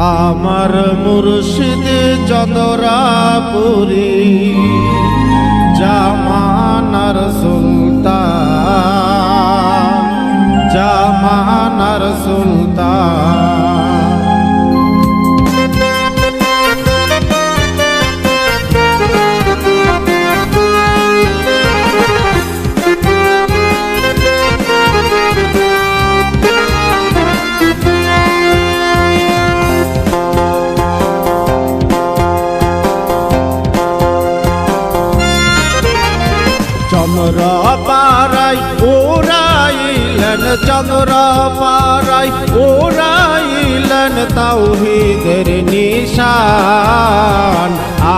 আমার মুর্শিদ চন্দ্রাপুরী জামানার সুলতান, জামানার সুলতান। চন্দ্র পাড়াই উড়াইলেন, চন্দ্র পাড়াই উড়াইলেন তাওহীদের নিশান।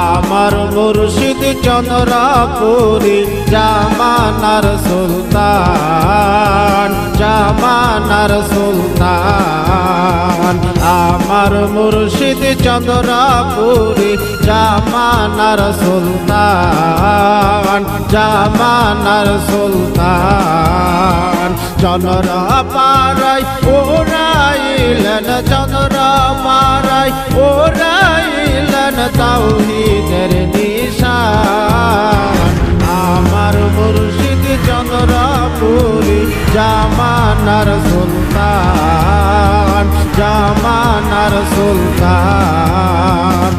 আমার মুর্শিদ চন্দ্রাপুরী জামানার সুলতান, জামানার সুলতান। আমার মুর্শিদ চন্দ্রাপুরী জামানার সুলতান, জামানার সুলতান। চন্দ্র পাড়াই উড়াইলেন, চন্দ্র পাড়াই উড়াইলেন তাওহীদের নিশান। আমার মুর্শিদ চন্দ্রাপুরী জামানার সুলতান, জামানার সুলতান।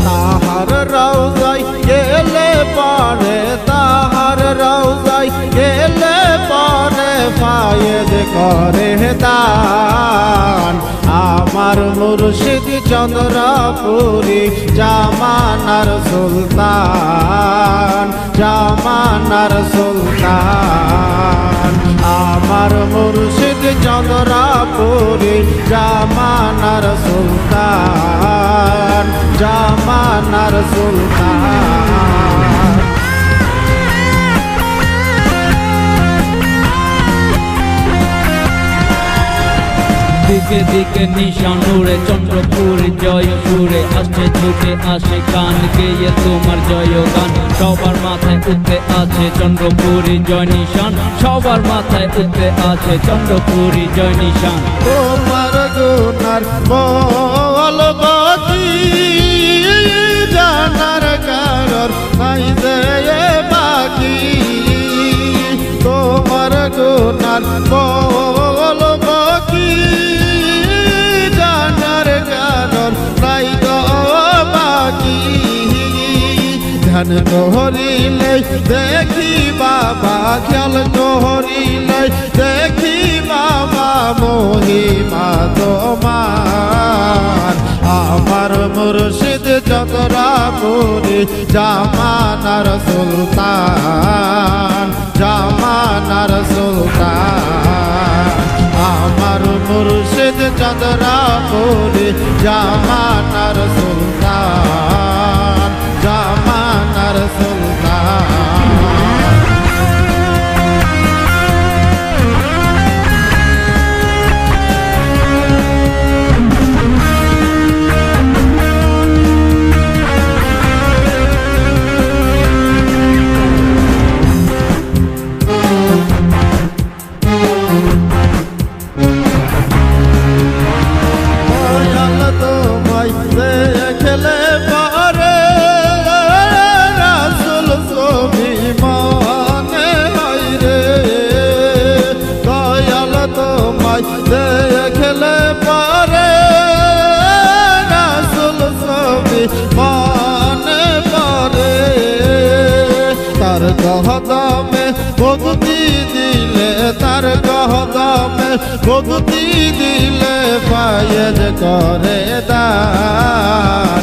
তাহার রওজায় গেলে পরে, তাহার রওজায় গেলে পরে ফায়েদ করে দান। আমার মুর্শিদ চন্দ্রাপুরী জামানার সুলতান, জামানার সুলতান। আমার মুর্শিদ চন্দ্রাপুরী জামানার সুলতান, জামানার সুলতান। দিকে দিকে নিশান উড়ে চন্দ্রপুরী জয় সুরে আসছে, ছুটে আসে গান গেয়ে তোমার জয় গান। সবার মাথায় উঠতে আছে চন্দ্রপুরী জয় নিশান, সবার মাথায় উঠতে আছে চন্দ্রপুরী জয় নিশান। তোমার গুনার বলবতি জানার কারণ নাই যে বাকি। তোমার গুনার বলবতি জানার কারণ নাই গো বাকি। ধ্যান করিলে দেখি বাবা, খেয়াল করিলে দেখি বাবা মহিমা তোমার। আমার মুর্শিদ চন্দ্রাপুরী জামানার সুলতান, জামানার সুলতান। আমার মুর্শিদ চন্দ্রাপুরী জামানার সুলতান, জামানার সুলতান। তোমায় দেখলে পারে রাসূল ছবি মনে হয় রে। দয়াল তোমায় দেখলে পারে রাসূল ছবি মনে পড়ে। তার কদমে ভক্তি দিলে, তার কদমে ভক্তি দিলে ফায়েজ করে দান।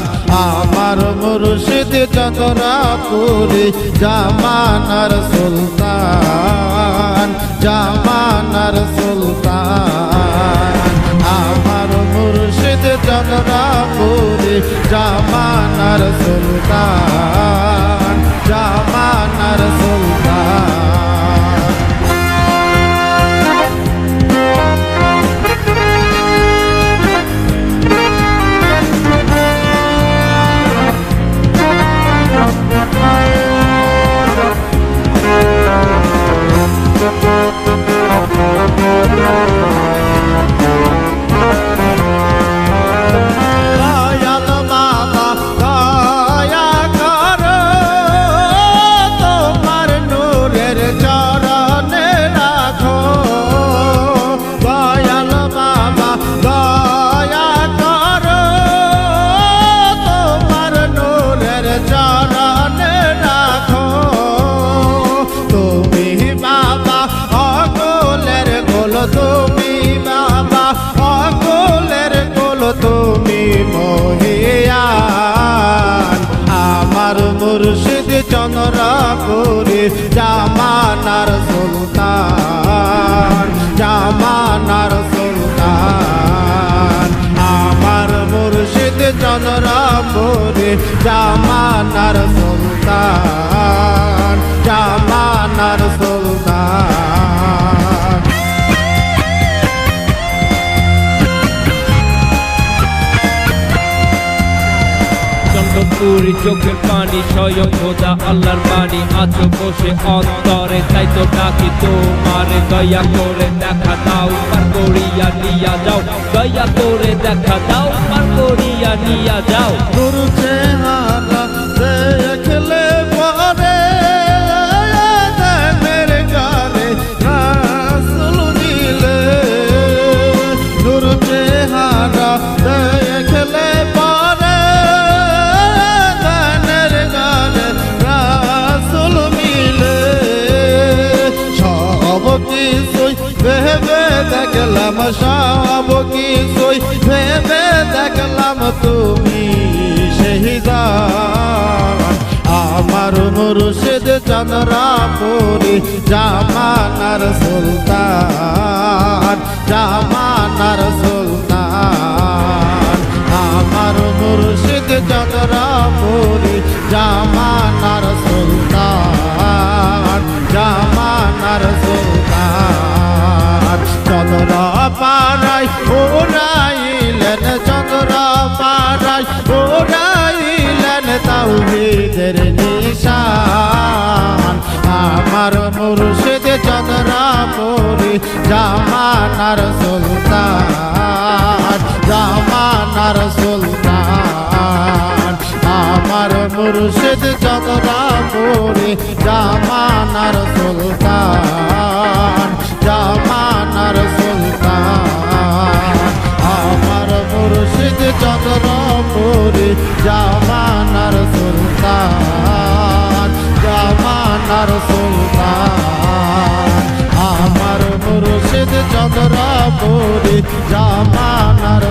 চন্দ্রাপুরি জামানার সুলতান, জামানার সুলতান। আমার মুর্শিদ চন্দ্রাপুরি জামানার সুলতান, জামানার সুলতান। তুমি বাবা অকুলের কোল, তুমি মহিয়ান। আমার মুর্শিদ চন্দ্রাপুরি জামানার সুলতান, জামানার সুলতান। আমার মুর্শিদ চন্দ্রাপুরি জামানার সুলতান, জামানার সুলতান। চন্দ্রপুরি চোখের পানি স্বয়ং খোদা আল্লাহর বাণী, আছো বসে অন্তরে তাই তো ডাকি তোমারে। দয়া করে দেখা দাও, পার করিয়া নিয়া যাও, দয়া করে দেখা দাও, পার করিয়া নিয়া যাও। নূর চেহারা দেখলে পরে ধ্যানের গানে রাসূল মিলে। নূর চেহারা দেখলে পরে ধ্যানের গানে রাসূল মিলে। সব কিছুই ভেবে দেখলাম, সব কিছুই ভেবে দেখলাম তুমি সেই জান। আমার মুর্শিদ চন্দ্রাপুরি জামানার সুলতান, জামানার সুলতান। আমার মুর্শিদ চন্দ্রাপুরি জামানার সুলতান, জামানার সুলতান। চন্দ্রপাড়ায় ওরাইলেন, চন্দ্রপাড়ায় ওরাইলেন তাওহীদের নিশান। আমার মুর্শিদ চন্দ্রাপুরি জামানার সুলতান, জামানার সুলতান। আমার মুর্শিদ চন্দ্রাপুরি জামানার সুলতান, জামানার সুলতান। আমার মুর্শিদ চন্দ্রপুরি জামানার সুলতান, জামানার সুলতান। আমার মুর্শিদ চন্দ্রপুরি জামানার